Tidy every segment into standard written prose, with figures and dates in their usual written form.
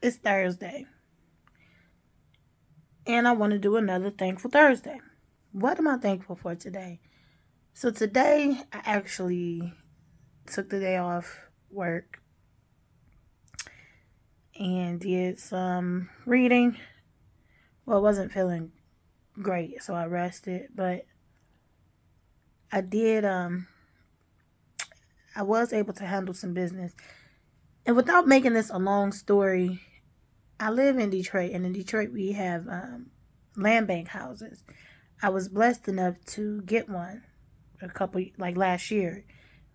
It's Thursday, and I want to do another Thankful Thursday. What am I thankful for today? So today, I actually took the day off work and did some reading. Well, I wasn't feeling great, so I rested, but I did I was able to handle some business. And without making this a long story, I live in Detroit, and in Detroit we have land bank houses. I was blessed enough to get one a couple like last year,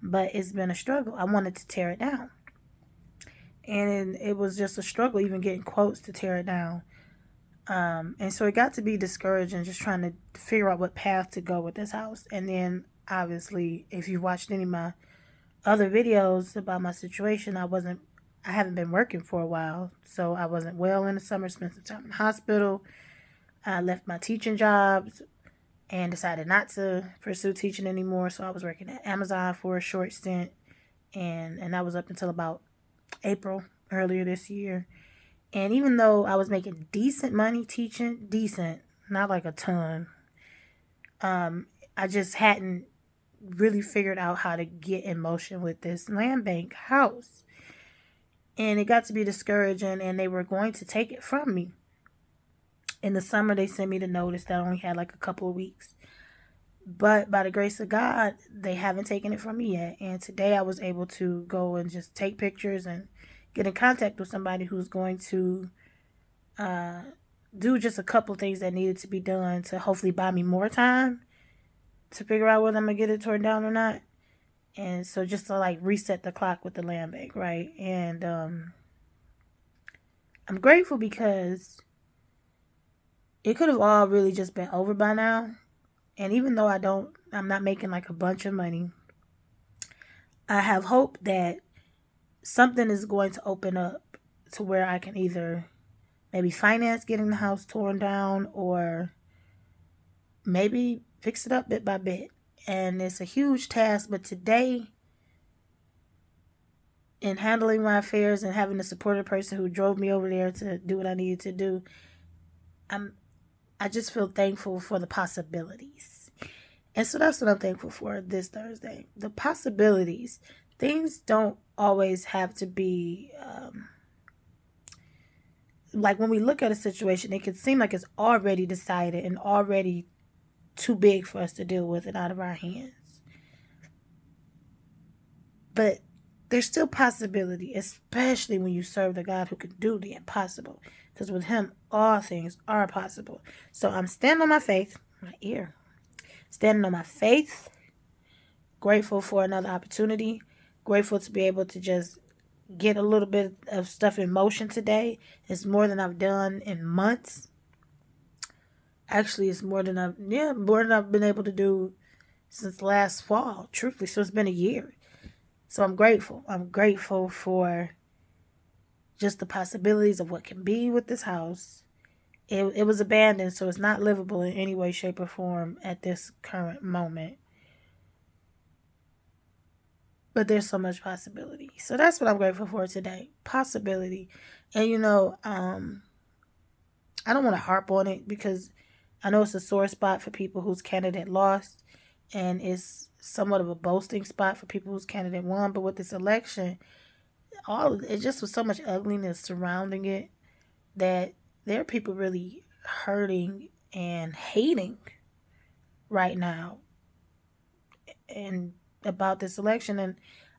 but it's been a struggle. I wanted to tear it down, and it was just a struggle even getting quotes to tear it down. And so it got to be discouraging just trying to figure out what path to go with this house. And then obviously, if you watched any of my other videos about my situation, I haven't been working for a while, so I wasn't well in the summer. Spent some time in the hospital. I left my teaching jobs and decided not to pursue teaching anymore. So I was working at Amazon for a short stint, and that was up until about April earlier this year. And even though I was making decent money teaching, decent, not like a ton, I just hadn't really figured out how to get in motion with this land bank house. And it got to be discouraging, and they were going to take it from me. In the summer, they sent me the notice that I only had like a couple of weeks. But by the grace of God, they haven't taken it from me yet. And today I was able to go and just take pictures and get in contact with somebody who's going to uh, do just a couple things that needed to be done to hopefully buy me more time to figure out whether I'm going to get it torn down or not. And so just to like reset the clock with the land bank, right? And I'm grateful because it could have all really just been over by now. And even though I'm not making like a bunch of money, I have hope that something is going to open up to where I can either maybe finance getting the house torn down or maybe fix it up bit by bit. And it's a huge task, but today, in handling my affairs and having the supportive person who drove me over there to do what I needed to do, I'm I just feel thankful for the possibilities. And so that's what I'm thankful for this Thursday. The possibilities. Things don't always have to be like when we look at a situation, it can seem like it's already decided and already too big for us to deal with and out of our hands. But there's still possibility, especially when you serve the God who can do the impossible. Because with Him, all things are possible. So I'm standing on my faith, my ear, standing on my faith, grateful for another opportunity, grateful to be able to just get a little bit of stuff in motion today. It's more than I've done in months. Actually, it's more than I've been able to do since last fall, truthfully. So it's been a year. So I'm grateful. I'm grateful for just the possibilities of what can be with this house. It was abandoned, so it's not livable in any way, shape, or form at this current moment. But there's so much possibility. So that's what I'm grateful for today. Possibility. And I don't want to harp on it because I know it's a sore spot for people whose candidate lost, and it's somewhat of a boasting spot for people whose candidate won. But with this election, it just was so much ugliness surrounding it that there are people really hurting and hating right now and about this election. And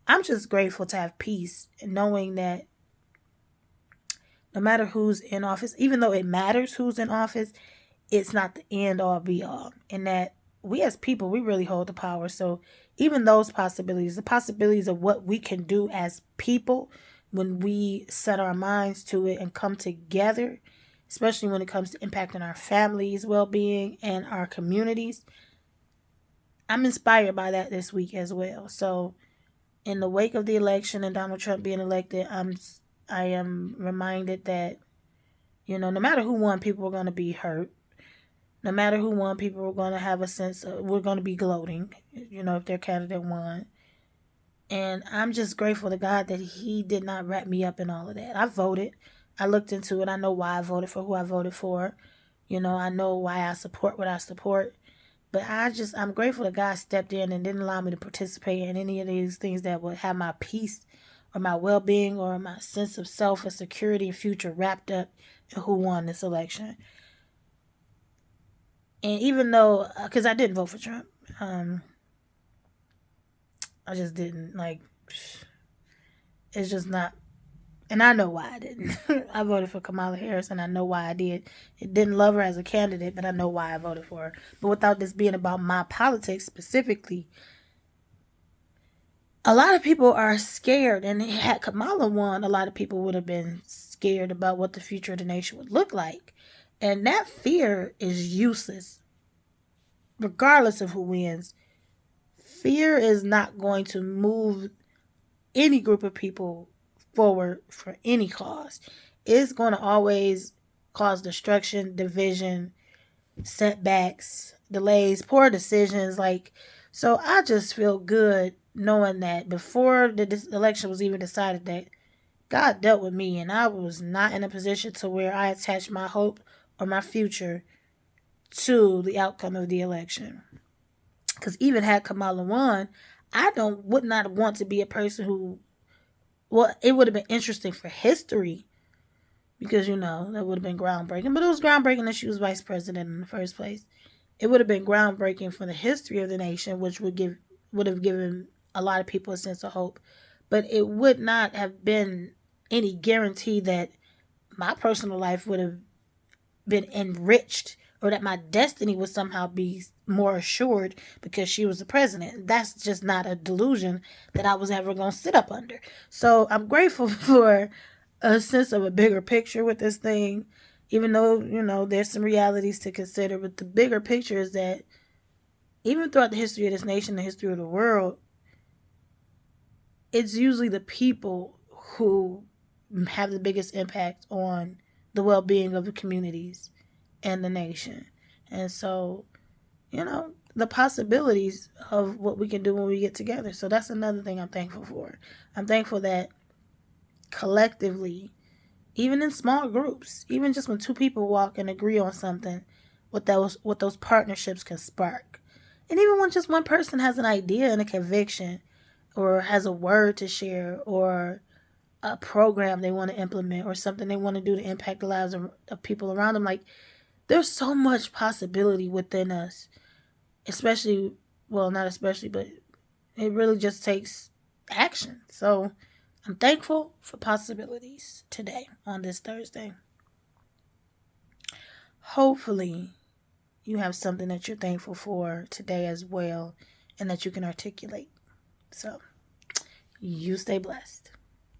I'm just grateful to have peace and knowing that no matter who's in office, even though it matters who's in office, it's not the end all be all. And that we as people, we really hold the power. So even those possibilities, the possibilities of what we can do as people when we set our minds to it and come together, especially when it comes to impacting our families' well-being and our communities, I'm inspired by that this week as well. So in the wake of the election and Donald Trump being elected, I am reminded that, no matter who won, people are going to be hurt. No matter who won, people are going to have a sense of, we're going to be gloating, if their candidate won. And I'm just grateful to God that He did not wrap me up in all of that. I voted. I looked into it. I know why I voted for who I voted for. You know, I know why I support what I support. But I'm grateful that God stepped in and didn't allow me to participate in any of these things that would have my peace or my well being or my sense of self and security and future wrapped up in who won this election. And even though, because I didn't vote for Trump, I just didn't. Like, it's just not. And I know why I didn't. I voted for Kamala Harris, and I know why I did. I didn't love her as a candidate, but I know why I voted for her. But without this being about my politics specifically, a lot of people are scared. And had Kamala won, a lot of people would have been scared about what the future of the nation would look like. And that fear is useless, regardless of who wins. Fear is not going to move any group of people forward for any cause. It's going to always cause destruction, division, setbacks, delays, poor decisions. So I just feel good knowing that before the election was even decided, that God dealt with me, and I was not in a position to where I attached my hope or my future to the outcome of the election. Because even had Kamala won, would not want to be a person who, well, it would have been interesting for history because, that would have been groundbreaking. But it was groundbreaking that she was vice president in the first place. It would have been groundbreaking for the history of the nation, which would have given a lot of people a sense of hope. But it would not have been any guarantee that my personal life would have been enriched or that my destiny would somehow be more assured because she was the president. That's just not a delusion that I was ever going to sit up under. So I'm grateful for a sense of a bigger picture with this thing, even though, there's some realities to consider. But the bigger picture is that even throughout the history of this nation, the history of the world, it's usually the people who have the biggest impact on the well-being of the communities and the nation. And so, the possibilities of what we can do when we get together. So that's another thing I'm thankful for. I'm thankful that collectively, even in small groups, even just when two people walk and agree on something, what those partnerships can spark. And even when just one person has an idea and a conviction, or has a word to share, or a program they want to implement, or something they want to do to impact the lives of people around them. Like, there's so much possibility within us, not especially, but it really just takes action. So I'm thankful for possibilities today on this Thursday. Hopefully you have something that you're thankful for today as well, and that you can articulate. So you stay blessed.